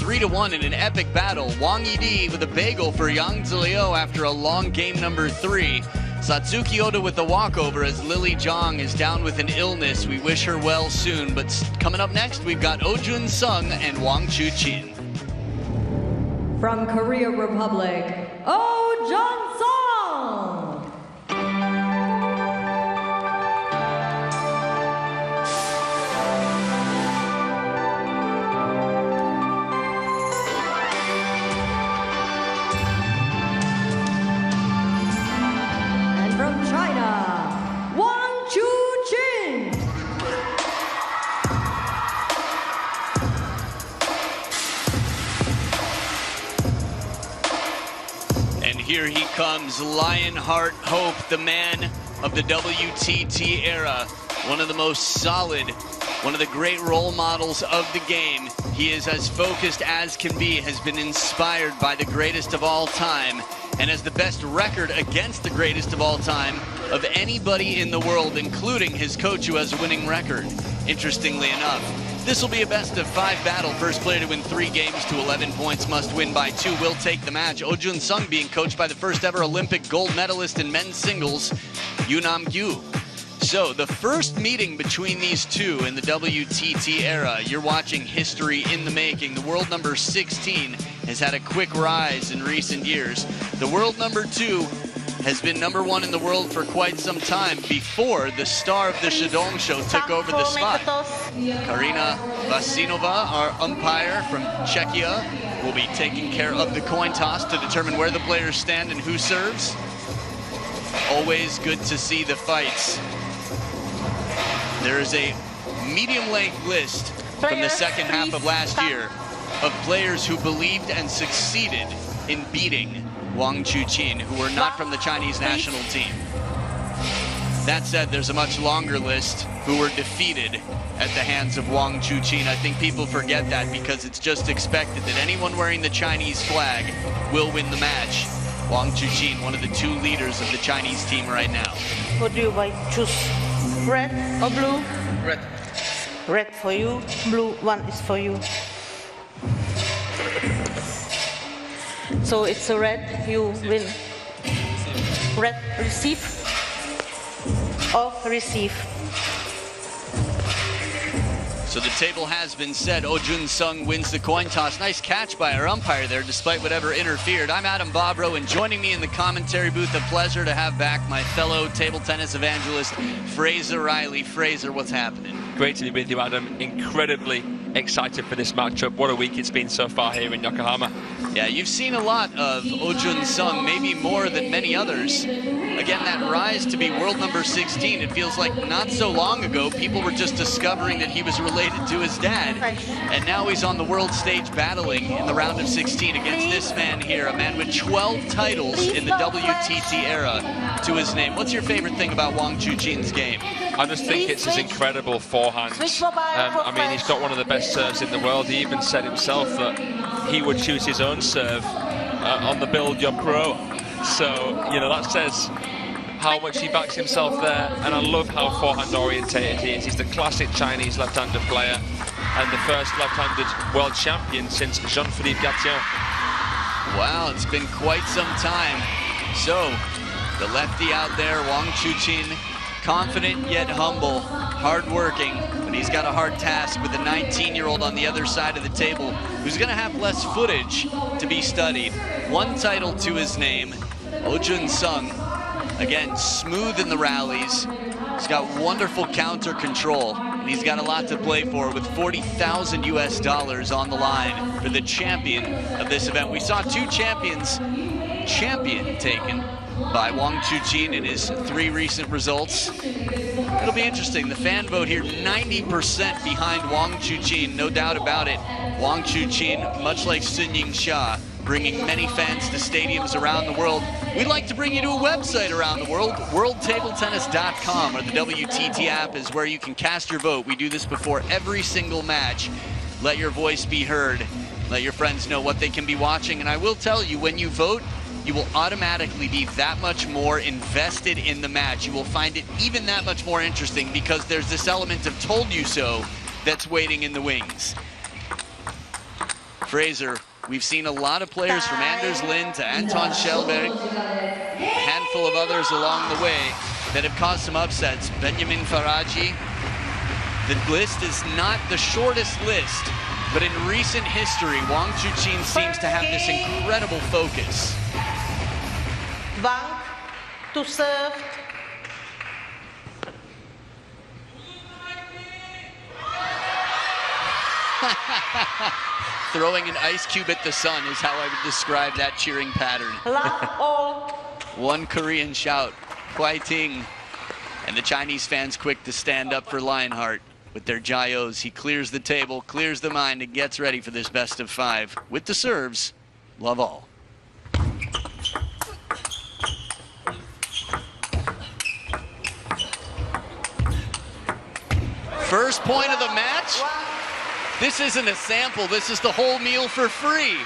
3-1 in an epic battle. Wang Yidi with a bagel for Yang Zilio after a long game number 3. Satsuki Oda with the walkover as Lily Zhang is down with an illness. We wish her well soon. But coming up next, we've got Junsung and Wang Chuqin. From Korea Republic, Junsung. And from China, Wang Chuqin. And here he comes, Lionheart Hope, the man of the WTT era. One of the most solid, one of the great role models of the game. He is as focused as can be, has been inspired by the greatest of all time, and has the best record against the greatest of all time of anybody in the world, including his coach who has a winning record, interestingly enough. This will be a best-of-5 battle. First player to win 3 games to 11 points must win by 2 will take the match. Junsung being coached by the first-ever Olympic gold medalist in men's singles, Yoonam Gyu. So, the first meeting between these two in the WTT era. You're watching history in the making. The world number 16 has had a quick rise in recent years. The world number 2 has been number 1 in the world for quite some time before the star of the Shidong show took over the spot. Karina Vasinova, our umpire from Czechia, will be taking care of the coin toss to determine where the players stand and who serves. Always good to see the fights. There is a medium-length list from the second half of last year of players who believed and succeeded in beating Wang Chuqin, who were not from the Chinese national team. That said, there's a much longer list who were defeated at the hands of Wang Chuqin. I think people forget that because it's just expected that anyone wearing the Chinese flag will win the match. Wang Chuqin, one of the 2 leaders of the Chinese team right now. What do you buy? Choose red or blue? Red. Red for you, blue one is for you. So it's a red, you win. Red, receive or receive. So the table has been set. Junsung wins the coin toss. Nice catch by our umpire there, despite whatever interfered. I'm Adam Bobrow, and joining me in the commentary booth, a pleasure to have back my fellow table tennis evangelist, Fraser Riley. Fraser, what's happening? Great to be with you, Adam. Incredibly excited for this matchup. What a week it's been so far here in Yokohama. Yeah, you've seen a lot of Junsung, maybe more than many others. Again, that rise to be world number 16, it feels like not so long ago, people were just discovering that he was related to his dad. And now he's on the world stage battling in the round of 16 against this man here, a man with 12 titles in the WTT era to his name. What's your favorite thing about Wang Chuqin's game? I just think it's his incredible forehand. I mean, he's got one of the best serves in the world. He even said himself that he would choose his own serve on the Build Your Pro. So, you know, that says how much he backs himself there. And I love how forehand orientated he is. He's the classic Chinese left-handed player and the first left-handed world champion since Jean-Philippe Gatien. Wow, it's been quite some time. So, the lefty out there, Wang Chuqin, confident yet humble, hardworking, but he's got a hard task with a 19-year-old on the other side of the table who's going to have less footage to be studied. 1 title to his name, Junsung. Again, smooth in the rallies. He's got wonderful counter control, and he's got a lot to play for with $40,000 US on the line for the champion of this event. We saw 2 champion taken by Wang Chuqin in his 3 recent results. It'll be interesting. The fan vote here, 90% behind Wang Chuqin, no doubt about it. Wang Chuqin, much like Sun Ying-sha, bringing many fans to stadiums around the world. We'd like to bring you to a website around the world. WorldTableTennis.com or the WTT app is where you can cast your vote. We do this before every single match. Let your voice be heard. Let your friends know what they can be watching. And I will tell you, when you vote, you will automatically be that much more invested in the match. You will find it even that much more interesting because there's this element of told you so that's waiting in the wings. Fraser, we've seen a lot of players from Anders Lind to Anton Schellberg, a handful of others along the way that have caused some upsets. Benjamin Faraji. The list is not the shortest list, but in recent history, Wang Chuqin seems to have this incredible focus. Wang to serve. Throwing an ice cube at the sun is how I would describe that cheering pattern. Love all. One Korean shout, Kwai Ting. And the Chinese fans quick to stand up for Lionheart. With their Jaios, he clears the table, clears the mind, and gets ready for this best of 5. With the serves, love all. First point of the match. This isn't a sample, this is the whole meal for free.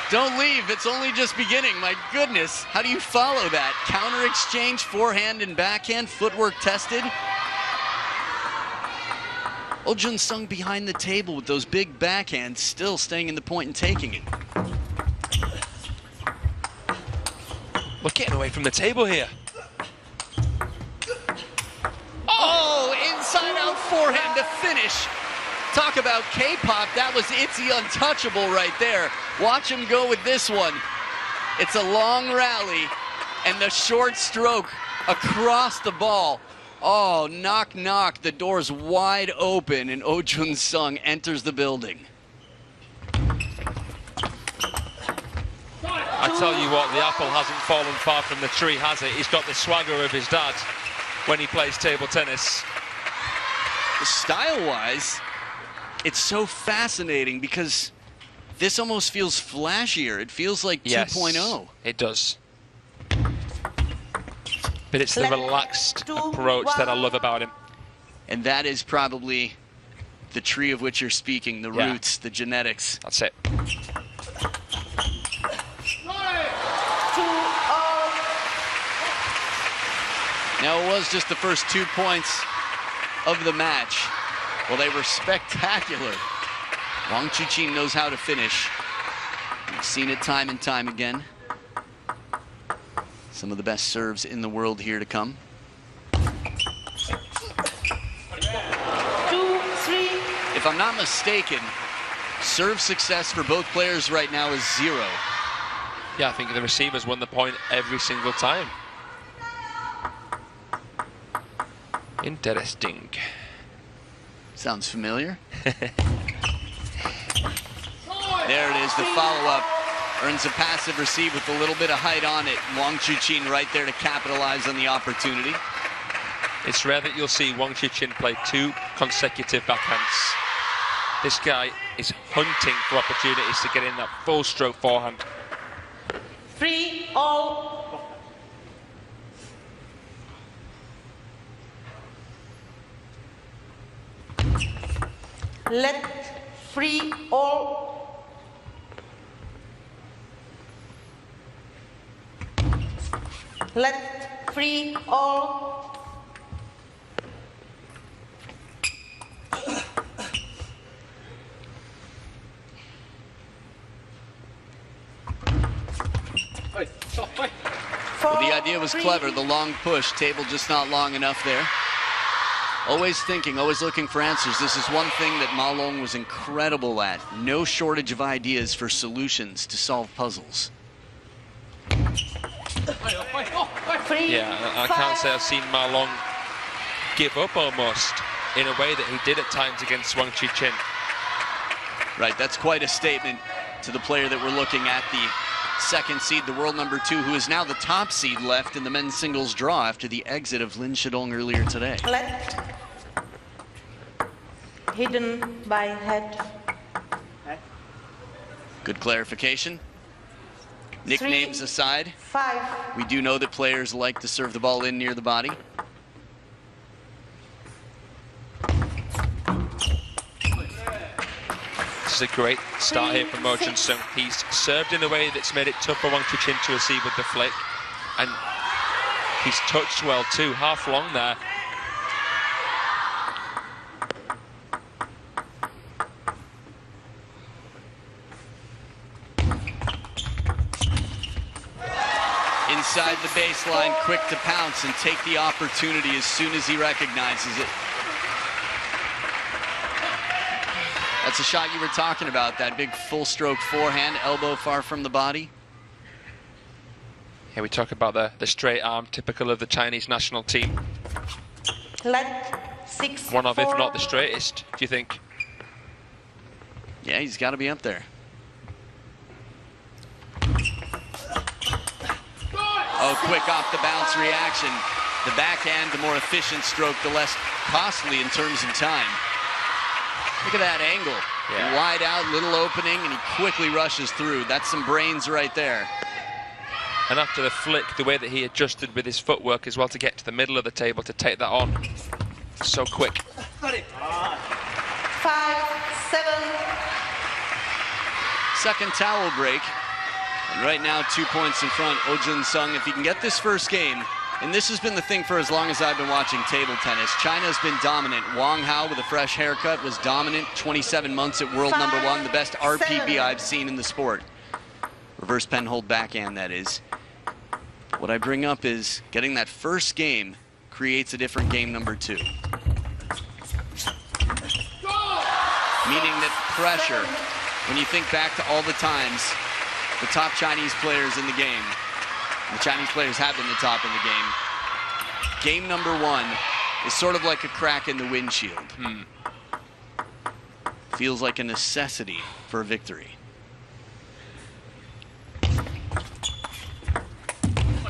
Don't leave, it's only just beginning. My goodness, how do you follow that? Counter exchange, forehand and backhand, footwork tested. Junsung behind the table with those big backhands, still staying in the point and taking it. We're getting away from the table here. Oh, inside out forehand to finish. Talk about K-pop, that was Itzy Untouchable right there. Watch him go with this one. It's a long rally and the short stroke across the ball. Oh, knock, knock, the door's wide open and Oh Junsung enters the building. I tell you what, the apple hasn't fallen far from the tree, has it? He's got the swagger of his dad when he plays table tennis. Style-wise, it's so fascinating because this almost feels flashier. It feels like 2.0. It does. But it's the relaxed approach that I love about him. And that is probably the tree of which you're speaking, the roots, the genetics. That's it. Now, it was just the first 2 points of the match. Well, they were spectacular. Wang Chuqin knows how to finish. We've seen it time and time again. Some of the best serves in the world here to come. 2, 3. If I'm not mistaken, serve success for both players right now is 0. Yeah, I think the receivers won the point every single time. Interesting. Sounds familiar. There it is, the follow-up. Earns a passive receive with a little bit of height on it. Wang Chuqin right there to capitalize on the opportunity. It's rare that you'll see Wang Chuqin play 2 consecutive backhands. This guy is hunting for opportunities to get in that full stroke forehand. 3 all. Let 3 all. Let 3 all. Well, the idea was clever, the long push, table just not long enough there. Always thinking, always looking for answers. This is one thing that Ma Long was incredible at. No shortage of ideas for solutions to solve puzzles. Yeah, I can't say I've seen Ma Long give up almost in a way that he did at times against Wang Chuqin. Right, that's quite a statement to the player that we're looking at, the second seed, the world number 2, who is now the top seed left in the men's singles draw after the exit of Lin Shidong earlier today. Let hidden by head. Good clarification. Nicknames 3, aside, 5. we do know that players like to serve the ball in near the body. This is a great start here from Junsung. He's served in a way that's made it tough for Wang Chuqin to receive with the flick. And he's touched well too, half long there. inside the baseline, quick to pounce and take the opportunity as soon as he recognizes it. That's a shot you were talking about, that big full stroke forehand, elbow far from the body. Here we talk about the straight arm, typical of the Chinese national team. Left 6-4. One of, if not the straightest, do you think? Yeah, he's got to be up there. Oh, quick off the bounce reaction. The backhand, the more efficient stroke, the less costly in terms of time. Look at that angle. Yeah. Wide out, little opening, and he quickly rushes through. That's some brains right there. And after the flick, the way that he adjusted with his footwork as well to get to the middle of the table to take that on. So quick. 5-7. Second towel break. And right now, 2 points in front, Junsung. If he can get this first game, and this has been the thing for as long as I've been watching table tennis, China's been dominant. Wang Hao with a fresh haircut was dominant, 27 months at world number 1, the best RPB I've seen in the sport. Reverse pen hold backhand, that is. What I bring up is getting that first game creates a different game number 2. Meaning that pressure, when you think back to all the times the top Chinese players in the game, the Chinese players have been the top in the game, game number 1 is sort of like a crack in the windshield. Feels like a necessity for a victory.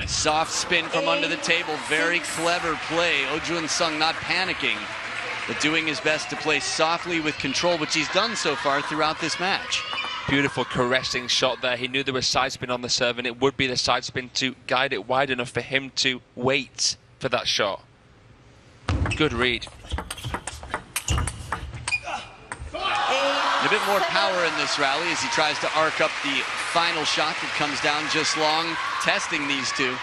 Soft spin from under the table, very clever play. Junsung not panicking, but doing his best to play softly with control, which he's done so far throughout this match. Beautiful caressing shot there. He knew there was side spin on the serve, and it would be the side spin to guide it wide enough for him to wait for that shot. Good read. A bit more power in this rally as he tries to arc up the final shot that comes down just long, testing these two.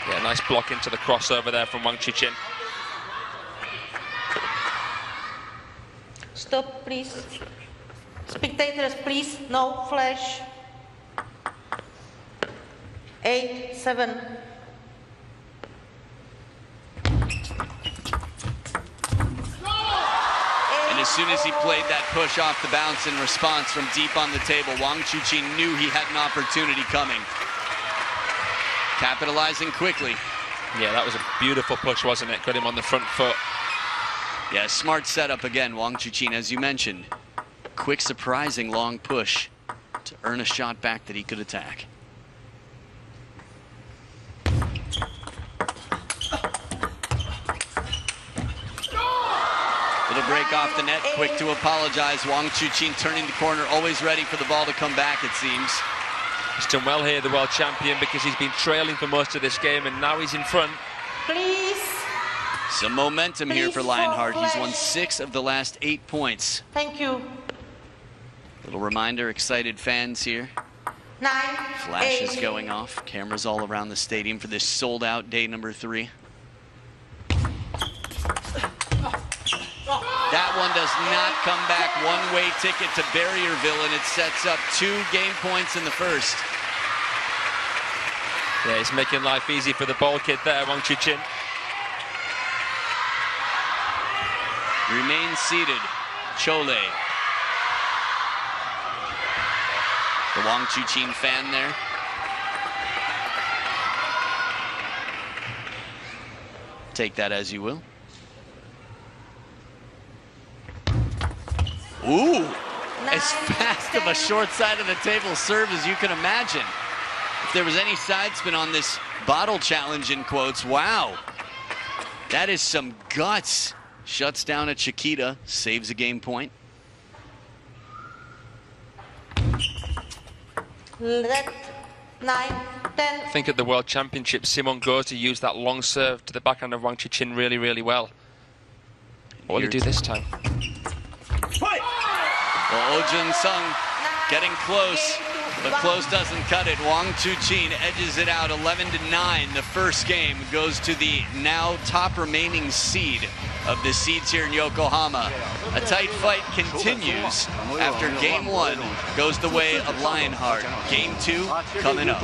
Yeah, nice block into the crossover there from Wang Chuqin. Stop, please. Spectators, please. No flash. 8-7. And as soon as he played that push off the bounce in response from deep on the table, Wang Chuqin knew he had an opportunity coming. Capitalizing quickly. Yeah, that was a beautiful push, wasn't it? Got him on the front foot. Yeah, smart setup again, Wang Chuqin, as you mentioned. Quick, surprising long push to earn a shot back that he could attack. Little break off the net, quick to apologize. Wang Chuqin turning the corner, always ready for the ball to come back, it seems. He's done well here, the world champion, because he's been trailing for most of this game, and now he's in front. Please. Some momentum here for Lionheart. He's won 6 of the last 8 points. Thank you. Little reminder, excited fans here. 9. Flashes going off. Cameras all around the stadium for this sold-out day number 3. That one does not come back. One-way ticket to Barrierville, and it sets up 2 game points in the first. Yeah, he's making life easy for the ball kid there, Wang Chuqin. Remains seated, Chole. The Wang Chuqin fan there. Take that as you will. Ooh, as fast of a short side of the table serve as you can imagine. If there was any side spin on this bottle challenge in quotes, wow. That is some guts. Shuts down a Chiquita, saves a game point. Left 9-10. I think at the World Championship, Simon Gauzy used that long serve to the backhand of Wang Chuqin really, really well. What did he do this time? Well, Junsung getting close, but close doesn't cut it. Wang Chuqin edges it out 11-9. The first game goes to the now top remaining seed of the seeds here in Yokohama. A tight fight continues after game 1 goes the way of Lionheart. Game 2 coming up.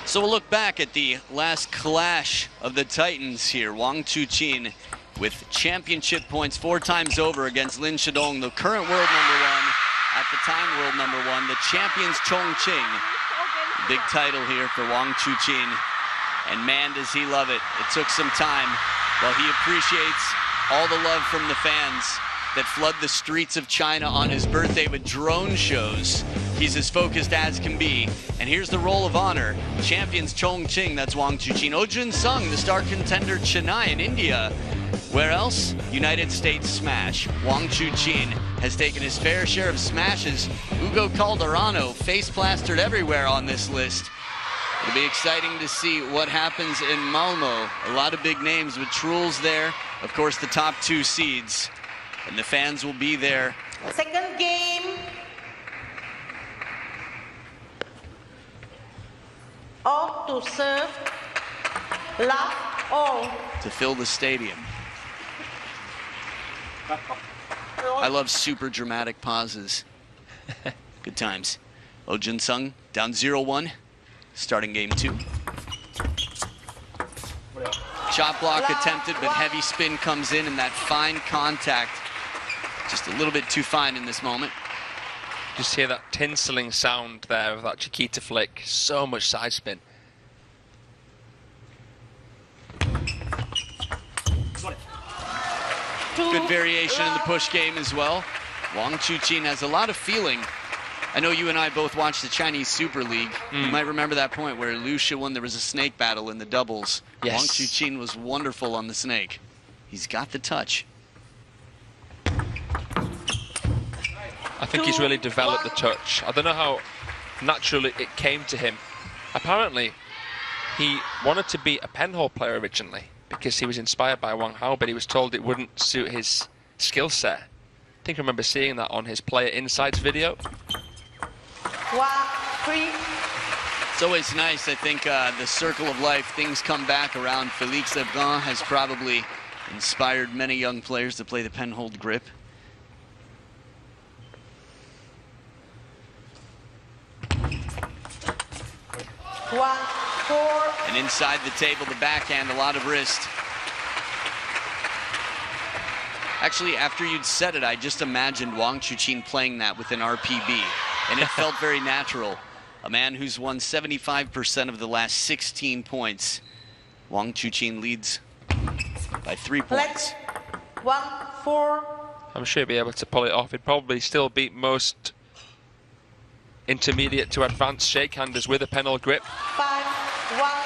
So we'll look back at the last clash of the Titans here. Wang Chuqin with championship points 4 times over against Lin Shidong, the current world #1, at the time world #1, the champions Chongqing. Big title here for Wang Chuqin. And man, does he love it. It took some time. While he appreciates all the love from the fans that flood the streets of China on his birthday with drone shows, he's as focused as can be. And here's the roll of honor. Champions Chongqing, that's Wang Chuqin. Junsung, the star contender Chennai in India. Where else? United States smash. Wang Chuqin has taken his fair share of smashes. Hugo Calderano face plastered everywhere on this list. It'll be exciting to see what happens in Malmo. A lot of big names with Truls there. Of course, the top 2 seeds. And the fans will be there. Second game. All to serve. Love all. To fill the stadium. I love super dramatic pauses. Good times. Junsung down 0-1. Starting game 2. Shot block attempted, but heavy spin comes in, and that fine contact. Just a little bit too fine in this moment. Just hear that tinseling sound there of that Chiquita flick. So much side spin. Good variation in the push game as well. Wang Chuqin has a lot of feeling. I know you and I both watched the Chinese Super League. You might remember that point where Liu Shiwen, there was a snake battle in the doubles. Yes. Wang Chuqin was wonderful on the snake. He's got the touch. I think he's really developed the touch. I don't know how naturally it came to him. Apparently, he wanted to be a penhole player originally because he was inspired by Wang Hao, but he was told it wouldn't suit his skill set. I think I remember seeing that on his Player Insights video. 1-3. It's always nice, I think, the circle of life, things come back around. Félix Lebrun has probably inspired many young players to play the penhold grip. And inside the table, the backhand, a lot of wrist. Actually, after you'd said it, I just imagined Wang Chuqin playing that with an RPB, and it felt very natural. A man who's won 75% of the last 16 points. Wang Chuqin leads by 3 points. 1-4. I'm sure he'll be able to pull it off. He'd probably still beat most intermediate to advanced shakehanders with a penhole grip. 5-1.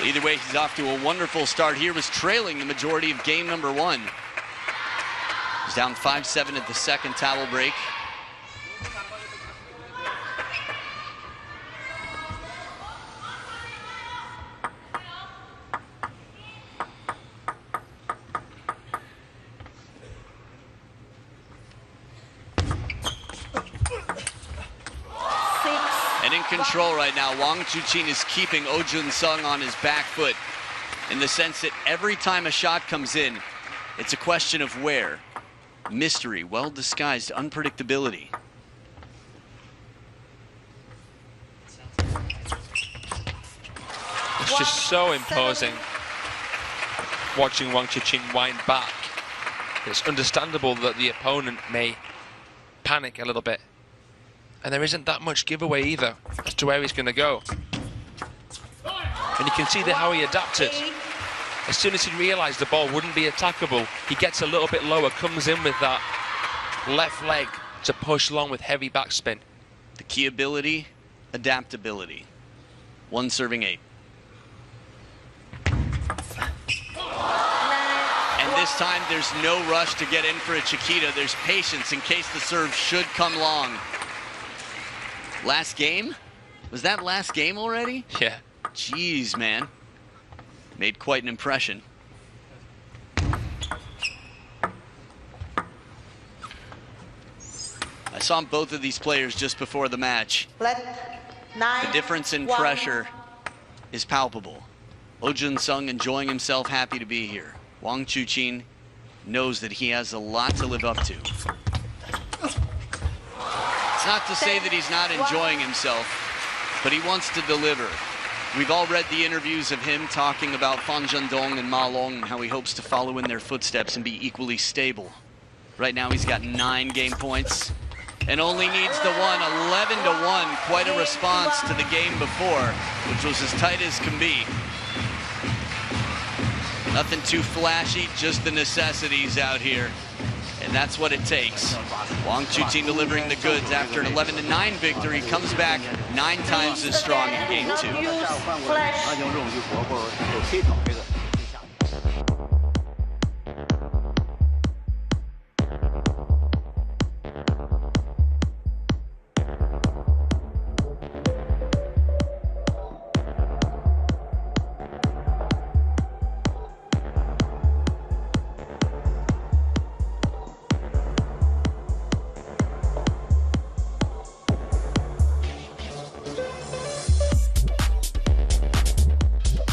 Either way, he's off to a wonderful start here. Was trailing the majority of game #1. He's down 5-7 at the second towel break. And in control right now, Wang Chuqin is keeping Junsung on his back foot in the sense that every time a shot comes in, it's a question of where. Mystery, well-disguised unpredictability. It's just so imposing watching Wang Chuqin wind back. It's understandable that the opponent may panic a little bit. And there isn't that much giveaway either as to where he's going to go. And you can see how he adapted. As soon as he realized the ball wouldn't be attackable, he gets a little bit lower, comes in with that left leg to push long with heavy backspin. The key ability, adaptability. 1 serving 8. And this time there's no rush to get in for a Chiquita. There's patience in case the serve should come long. Last game? Was that last game already? Yeah. Jeez, man. Made quite an impression. saw both of these players just before the match. Flat 9. The difference in pressure is palpable. Junsung enjoying himself, happy to be here. Wang Chuqin knows that he has a lot to live up to. It's not to say that he's not enjoying himself, but he wants to deliver. We've all read the interviews of him talking about Fan Zhendong and Ma Long and how he hopes to follow in their footsteps and be equally stable. Right now he's got 9 game points and only needs the one. 11-1, quite a response to the game before, which was as tight as can be. Nothing too flashy, just the necessities out here. And that's what it takes. Wang Chuqin delivering the goods after an 11-9 victory, comes back 9 times as strong in game 2.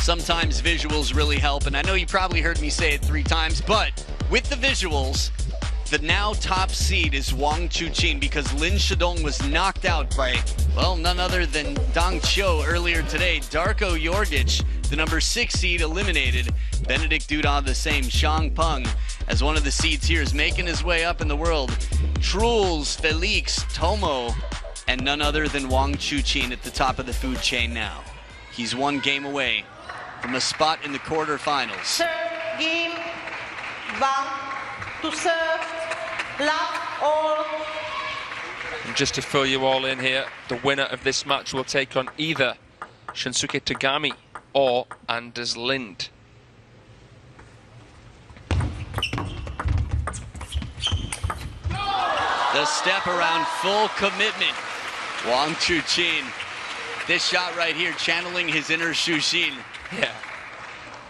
Sometimes visuals really help, and I know you probably heard me say it 3 times, but with the visuals, the now top seed is Wang Chuqin because Lin Shidong was knocked out by, well, none other than Dang Qiu earlier today. Darko Jorgic, the number 6 seed, eliminated. Benedict Duda the same. Shang Peng, as one of the seeds here, is making his way up in the world. Truls, Felix, Tomo, and none other than Wang Chuqin at the top of the food chain now. He's 1 game away from a spot in the quarterfinals. Serve game, Wang to serve, love all. And just to fill you all in here, the winner of this match will take on either Shunsuke Tagami or Anders Lind. The step around, full commitment. Wang Chuqin. This shot right here, channeling his inner Shushin. Yeah.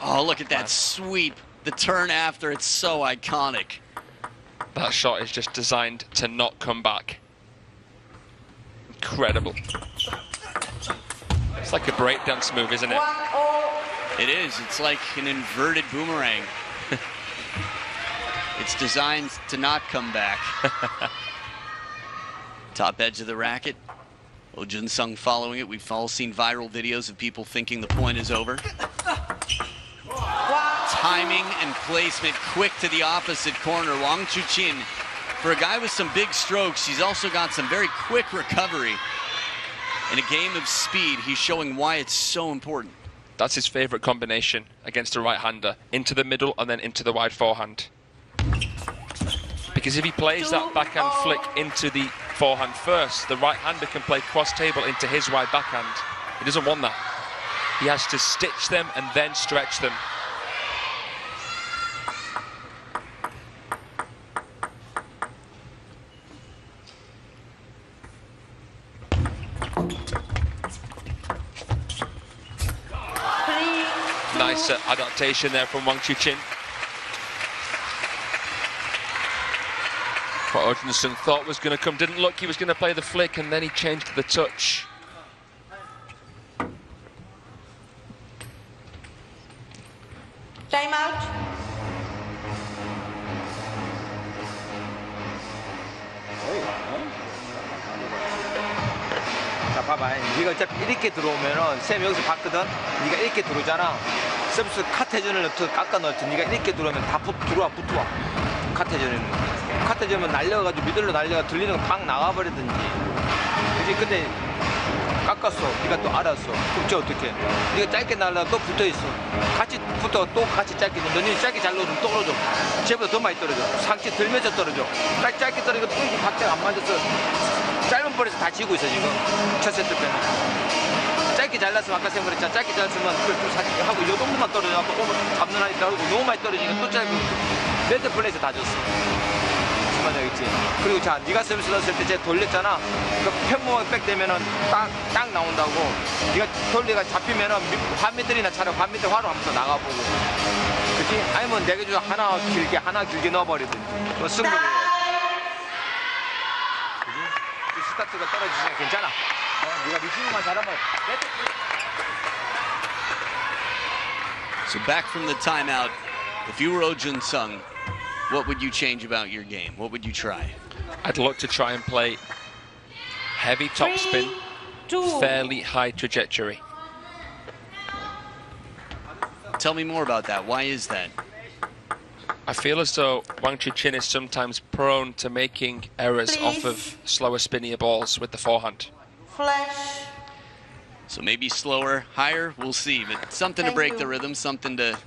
Oh, look at that sweep. The turn after, it's so iconic. That shot is just designed to not come back. Incredible. It's like a breakdance move, isn't it? It is. It's like an inverted boomerang. It's designed to not come back. Top edge of the racket. Junsung following it. We've all seen viral videos of people thinking the point is over. Timing and placement quick to the opposite corner. Wang Chuqin, for a guy with some big strokes, he's also got some very quick recovery. In a game of speed, he's showing why it's so important. That's his favorite combination against a right-hander. Into the middle and then into the wide forehand. Because if he plays that backhand flick into the forehand first, the right-hander can play cross-table into his wide backhand. He doesn't want that. He has to stitch them and then stretch them. Nice adaptation there from Wang Chuqin. What Junsung thought was going to come didn't look. He was going to play the flick and then he changed to the touch. Time out. 자, 봐봐. 네가 어차피 이렇게 들어오면은 쌤 여기서 봤거든. 네가 이렇게 들어오잖아. 서비스 카테전을 넣고 깎아 넣었지. 네가 이렇게 들어오면 다 붙어와. 카테전에는. 카테전은 날려가지고 미들로 날려가 들리는 거 팍 나가버리든지. 그지? 근데 깎았어. 네가 또 알았어. 그럼 저 어떻게? 네가 짧게 날라가 또 붙어있어. 같이 붙어 또 같이 짧게. 너는 짧게 잘 넣어주면 또 떨어져. 쟤보다 더 많이 떨어져. 상체 들면서 떨어져. 짧게 떨어지고 또 이게 박자가 안 맞아서 짧은 볼에서 다 지고 있어 지금. 첫 세트 때는. 짧게 잘랐으면 아까 쌤 그랬잖아. 짧게 잘랐으면 그걸 좀 사진 하고 이 정도만 떨어져갖고 오면 잡는 한이 떨어지고 너무 많이 떨어지니까 또 짧고 레드 플레이에서 다 줬어. 있지. 그리고 자, 네가 서비스 넣었을 때 쟤 돌렸잖아. 그 편무하게 백 되면은 딱 나온다고. 네가 돌리가 잡히면은 반미들이나 차라리 반미들 화로 한번 더 나가보고. 그치? 아니면 내가 좀 하나 길게 넣어버리든지. 승부를 해야지. 그치? 스타트가 떨어지지만 괜찮아. 네가 리시브만 잘하면 네트. So back from the timeout, if you were Oh Junsung, what would you change about your game? What would you try? I'd look to try and play heavy topspin, fairly high trajectory. Tell me more about that. Why is that? I feel as though Wang Chuqin is sometimes prone to making errors off of slower, spinnier balls with the forehand. Flash. So maybe slower, higher, we'll see. But something to break the rhythm, something to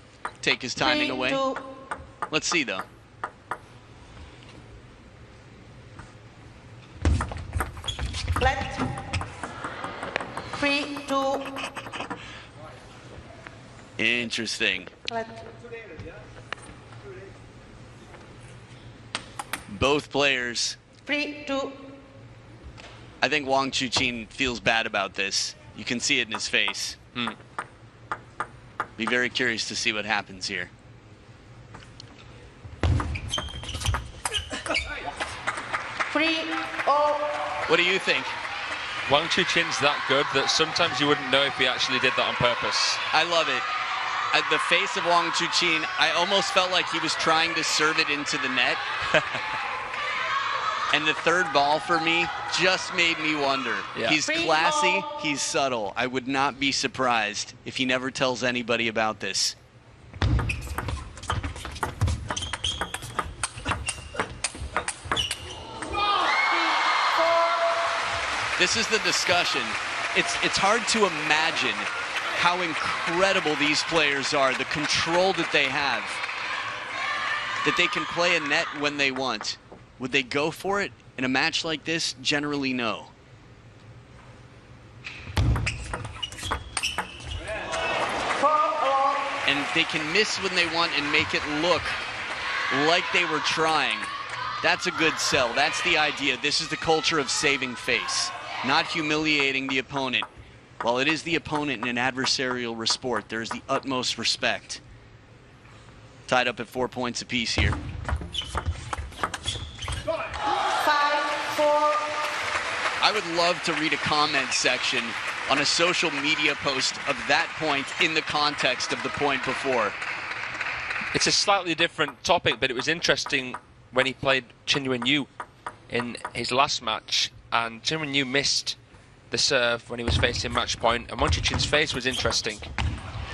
take his timing away. Let's see, though. Flat. 3, 2. Interesting. Flat. Both players. 3, 2. I think Wang Chuqin feels bad about this. You can see it in his face. Be very curious to see what happens here. 3, 0. What do you think? Wang Chuqin's that good that sometimes you wouldn't know if he actually did that on purpose. I love it. The face of Wang Chuqin, I almost felt like he was trying to serve it into the net. And the third ball for me just made me wonder. Yeah. He's classy, he's subtle. I would not be surprised if he never tells anybody about this. This is the discussion. It's hard to imagine how incredible these players are, the control that they have, that they can play a net when they want. Would they go for it in a match like this? Generally, no. And they can miss when they want and make it look like they were trying. That's a good sell. That's the idea. This is the culture of saving face, not humiliating the opponent. While it is the opponent in an adversarial sport, there is the utmost respect. Tied up at 4 points apiece here. 5, 4. I would love to read a comment section on a social media post of that point in the context of the point before. It's a slightly different topic, but it was interesting when he played Chin Yu in his last match, and Chin Yu missed the serve when he was facing match point, and Wang Chuqin's face was interesting.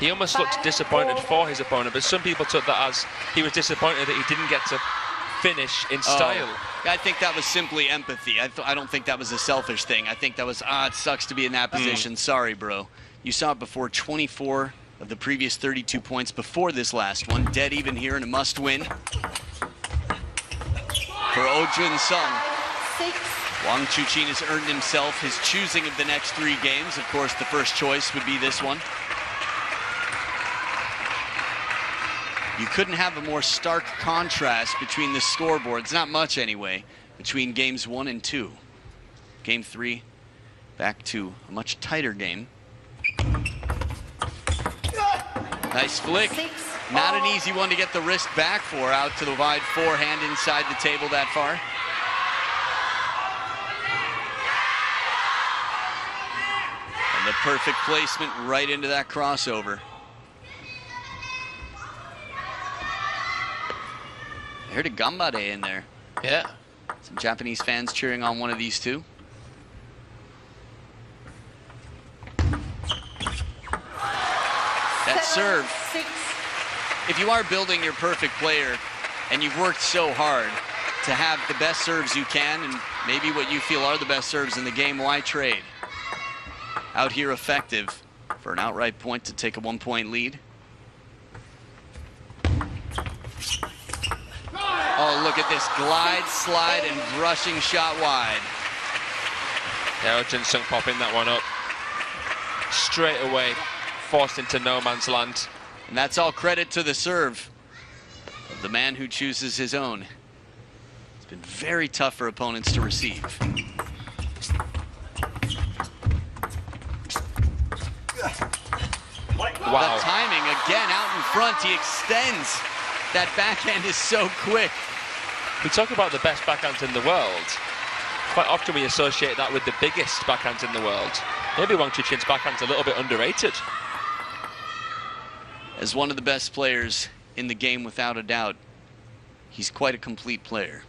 He almost looked disappointed for his opponent, but some people took that as he was disappointed that he didn't get to finish in style. I think that was simply empathy. I don't think that was a selfish thing. I think that was, it sucks to be in that position. Sorry, bro. You saw it before. 24 of the previous 32 points before this last one. Dead even here and a must win for Oh Junsung. 6. Wang Chuqin has earned himself his choosing of the next 3 games. Of course, the first choice would be this one. You couldn't have a more stark contrast between the scoreboards, not much anyway, between games 1 and 2. Game 3, back to a much tighter game. Nice flick. 6. Not an easy one to get the wrist back for, out to the wide forehand inside the table that far. And the perfect placement right into that crossover. I heard a gambare in there. Yeah. Some Japanese fans cheering on one of these two. That serve. 6. If you are building your perfect player and you've worked so hard to have the best serves you can and maybe what you feel are the best serves in the game, why trade? Out here effective for an outright point to take a 1-point lead. Oh, look at this glide, slide, and brushing shot wide. Yeah, Junsung popping that one up. Straight away, forced into no man's land. And that's all credit to the serve of the man who chooses his own. It's been very tough for opponents to receive. Wow. The timing again out in front. He extends. That backhand is so quick. We talk about the best backhands in the world. Quite often we associate that with the biggest backhands in the world. Maybe Wang Chuqin's backhand's a little bit underrated. As one of the best players in the game, without a doubt, he's quite a complete player.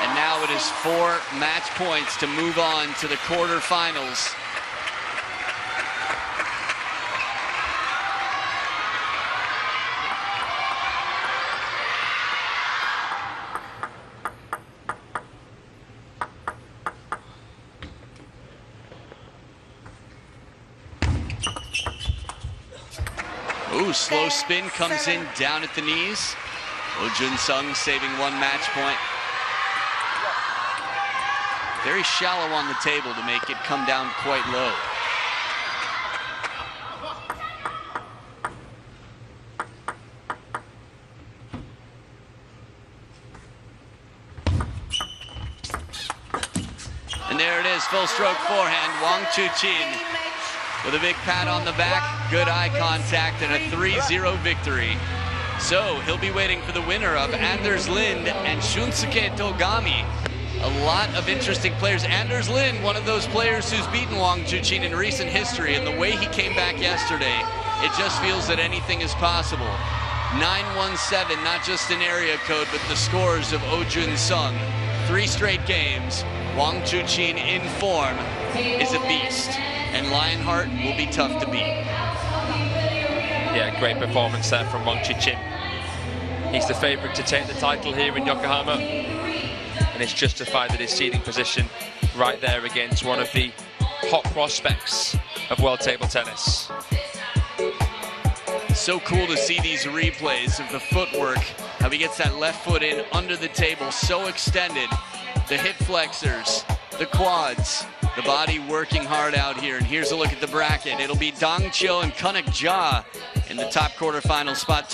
And now it is 4 match points to move on to the quarterfinals. Ooh, slow spin comes in down at the knees. Junsung saving 1 match point. Very shallow on the table to make it come down quite low. And there it is, full stroke forehand. Wang Chuqin with a big pat on the back, good eye contact, and a 3-0 victory. So he'll be waiting for the winner of Anders Lind and Shunsuke Togami. A lot of interesting players. Anders Lind, one of those players who's beaten Wang Chuqin in recent history, and the way he came back yesterday, it just feels that anything is possible. 9-1-7, not just an area code, but the scores of Junsung. 3 straight games. Wang Chuqin in form is a beast, and Lionheart will be tough to beat. Yeah, great performance there from Wang Chuqin. He's the favourite to take the title here in Yokohama, and it's justified that his seeding position right there against one of the hot prospects of world table tennis. So cool to see these replays of the footwork, how he gets that left foot in under the table, so extended. The hip flexors, the quads, the body working hard out here. And here's a look at the bracket. It'll be Dong Chio and Kunik Ja in the top quarterfinal spot.